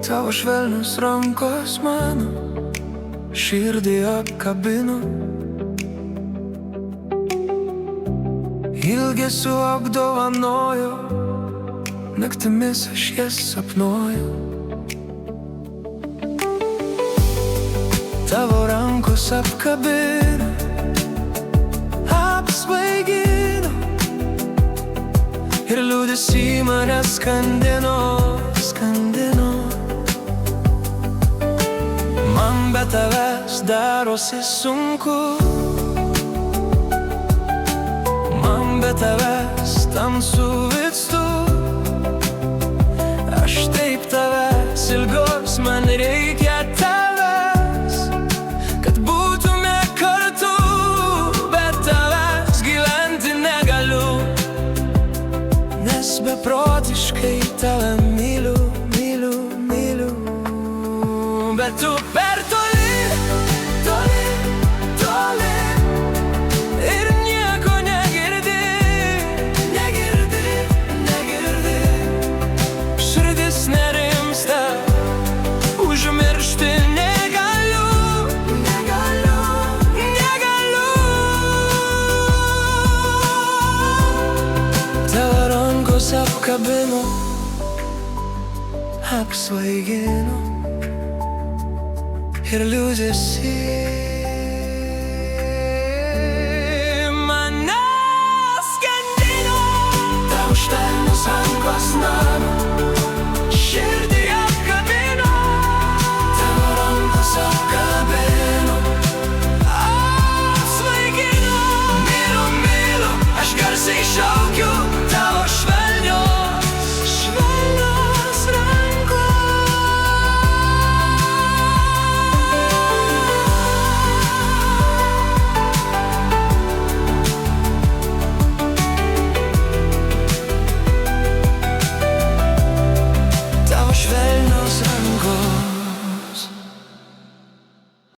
Tavo švelnios rankos mano širdį apkabino, ilgesiu apdovanojo, naktimis aš jas sapnuoju. Tavo rankos apkabino, apsvaigino ir liūdesį mane skandino, skandino. Man be tavęs darosi sunku, man be tavęs tamsu vykstu. Aš taip tavęs ilgos, man reikia tavęs, kad būtume kartu, bet tavęs gyventi negaliu, nes beprotiškai tave myliu, myliu, myliu. Bet tu per toli, toli, toli ir nieko negirdi, negirdi, negirdi. Širdis nerimsta, užmiršti negaliu, negaliu, negaliu. Tavo rankos apkabino, apsvaigino ir liūdesį mane skandino. Tavo švelnios rankos mano